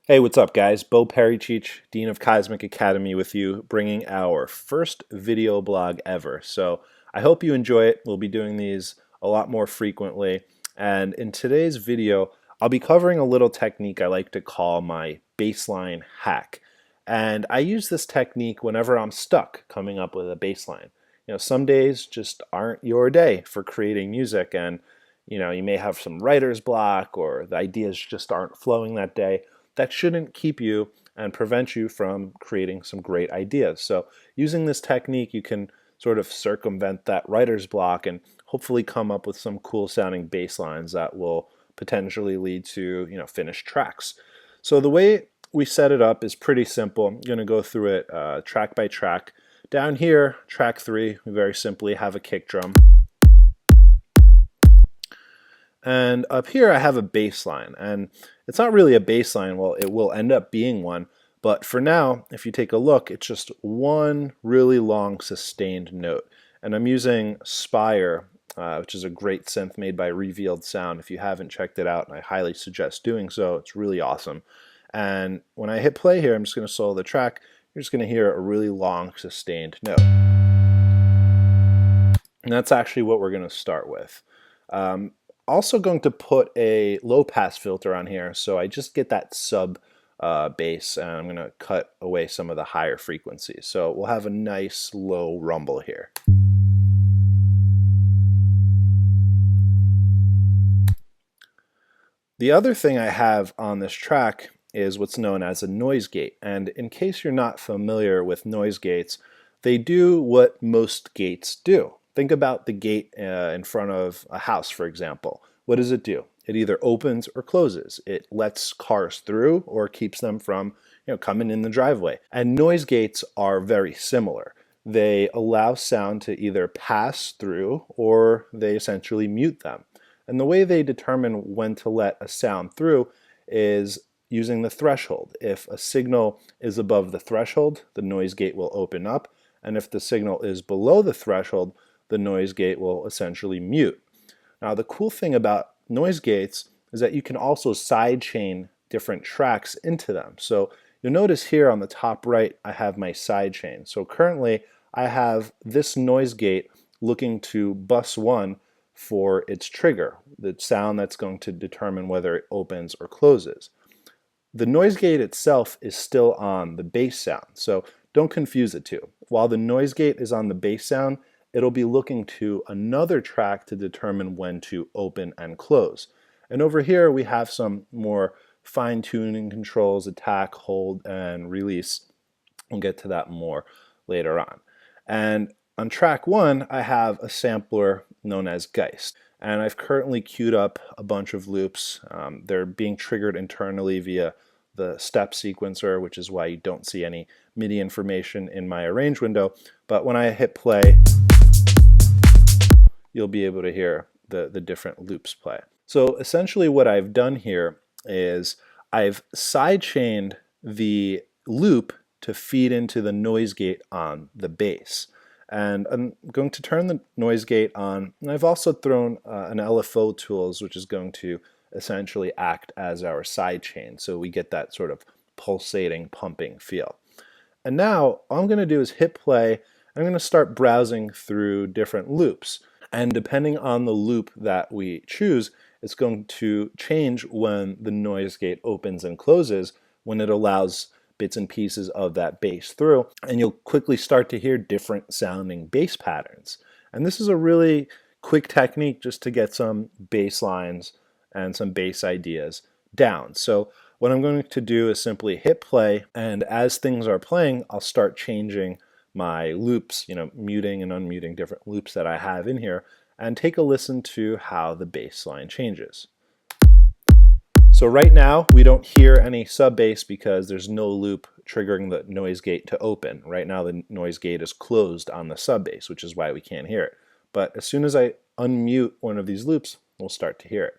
Hey, what's up, guys? Bo Perrycheech, Dean of Cosmic Academy, with you, bringing our first video blog ever. So I hope you enjoy it. We'll be doing these a lot more frequently. And in today's video, I'll be covering a little technique I like to call my bassline hack. And I use this technique whenever I'm stuck coming up with a bassline. Some days just aren't your day for creating music, and you may have some writer's block or the ideas just aren't flowing that day. That shouldn't keep you and prevent you from creating some great ideas. So using this technique, you can sort of circumvent that writer's block and hopefully come up with some cool sounding bass lines that will potentially lead to finished tracks. So the way we set it up is pretty simple. I'm going to go through it track by track. Down here, track 3, we very simply have a kick drum. And up here I have a bass line, and it's not really a bass line. Well, it will end up being one, but for now, if you take a look, it's just one really long sustained note. And I'm using Spire, which is a great synth made by Revealed Sound. If you haven't checked it out, I highly suggest doing so. It's really awesome. And when I hit play here, I'm just going to solo the track. You're just going to hear a really long sustained note. And that's actually what we're going to start with. Also going to put a low pass filter on here, so I just get that sub bass, and I'm going to cut away some of the higher frequencies. So we'll have a nice low rumble here. The other thing I have on this track is what's known as a noise gate, and in case you're not familiar with noise gates, they do what most gates do. Think about the gate in front of a house, for example. What does it do? It either opens or closes. It lets cars through or keeps them from coming in the driveway. And noise gates are very similar. They allow sound to either pass through or they essentially mute them. And the way they determine when to let a sound through is using the threshold. If a signal is above the threshold, the noise gate will open up. And if the signal is below the threshold, the noise gate will essentially mute. Now, the cool thing about noise gates is that you can also sidechain different tracks into them. So you'll notice here on the top right, I have my sidechain. So currently, I have this noise gate looking to bus 1 for its trigger, the sound that's going to determine whether it opens or closes. The noise gate itself is still on the bass sound, so don't confuse the two. While the noise gate is on the bass sound, it'll be looking to another track to determine when to open and close. And over here we have some more fine-tuning controls, attack, hold, and release. We'll get to that more later on. And on track 1, I have a sampler known as Geist. And I've currently queued up a bunch of loops. They're being triggered internally via the step sequencer, which is why you don't see any MIDI information in my arrange window. But when I hit play, you'll be able to hear the different loops play. So essentially what I've done here is I've sidechained the loop to feed into the noise gate on the bass. And I'm going to turn the noise gate on, and I've also thrown an LFO tools, which is going to essentially act as our sidechain, so we get that sort of pulsating, pumping feel. And now all I'm going to do is hit play. I'm going to start browsing through different loops. And depending on the loop that we choose, it's going to change when the noise gate opens and closes, when it allows bits and pieces of that bass through, and you'll quickly start to hear different sounding bass patterns. And this is a really quick technique just to get some bass lines and some bass ideas down. So what I'm going to do is simply hit play, and as things are playing, I'll start changing my loops, muting and unmuting different loops that I have in here, and take a listen to how the bass line changes. So right now we don't hear any sub bass because there's no loop triggering the noise gate to open. Right now the noise gate is closed on the sub bass, which is why we can't hear it. But as soon as I unmute one of these loops, we'll start to hear it.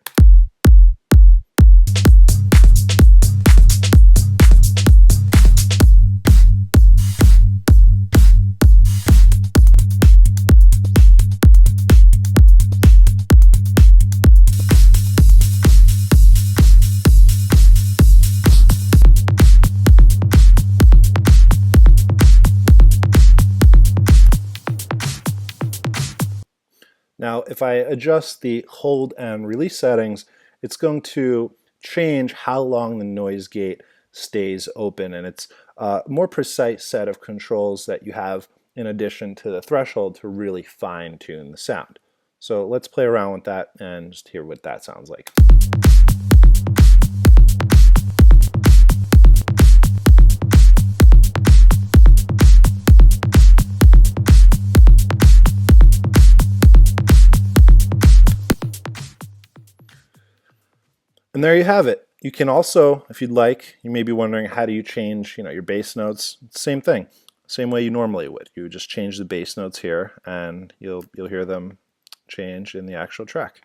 Now, if I adjust the hold and release settings, it's going to change how long the noise gate stays open, and it's a more precise set of controls that you have in addition to the threshold to really fine tune the sound. So let's play around with that and just hear what that sounds like. And there you have it. You can also, if you'd like, you may be wondering, how do you change, your bass notes? Same thing, same way you normally would. You would just change the bass notes here, and you'll hear them change in the actual track.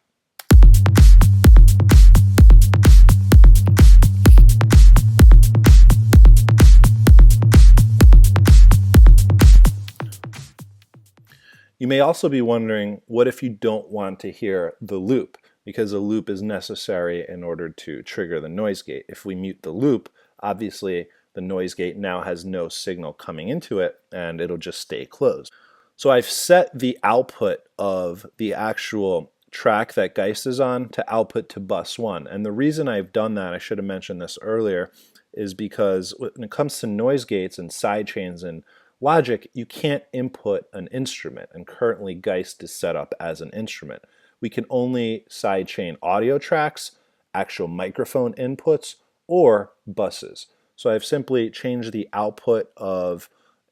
You may also be wondering, what if you don't want to hear the loop? Because a loop is necessary in order to trigger the noise gate. If we mute the loop, obviously the noise gate now has no signal coming into it, and it'll just stay closed. So I've set the output of the actual track that Geist is on to output to bus 1. And the reason I've done that, I should have mentioned this earlier, is because when it comes to noise gates and sidechains and Logic, you can't input an instrument, and currently Geist is set up as an instrument. We can only sidechain audio tracks, actual microphone inputs, or buses. So I've simply changed the output of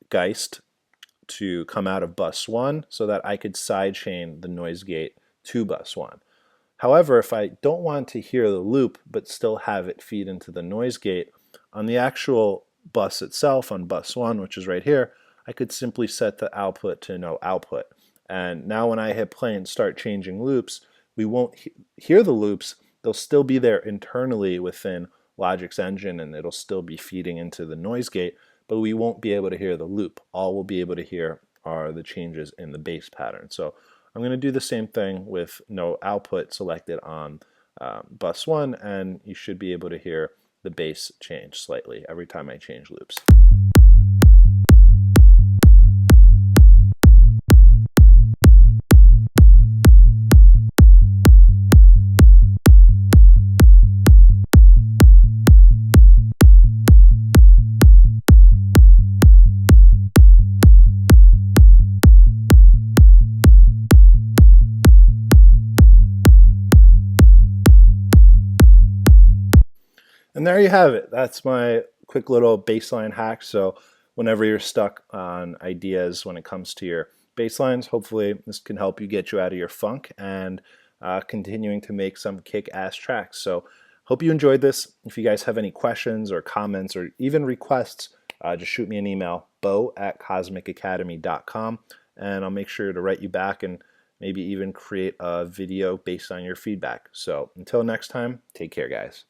Geist to come out of bus 1 so that I could sidechain the noise gate to bus 1. However, if I don't want to hear the loop but still have it feed into the noise gate, on the actual bus itself, on bus 1, which is right here, I could simply set the output to no output. And now when I hit play and start changing loops, we won't hear the loops. They'll still be there internally within Logic's engine, and it'll still be feeding into the noise gate, but we won't be able to hear the loop. All we'll be able to hear are the changes in the bass pattern. So I'm going to do the same thing with no output selected on bus 1, and you should be able to hear the bass change slightly every time I change loops. And there you have it. That's my quick little bassline hack. So whenever you're stuck on ideas when it comes to your basslines, hopefully this can help you get you out of your funk and continuing to make some kick-ass tracks. So hope you enjoyed this. If you guys have any questions or comments or even requests, just shoot me an email, bo@cosmicacademy.com, and I'll make sure to write you back and maybe even create a video based on your feedback. So until next time, take care, guys.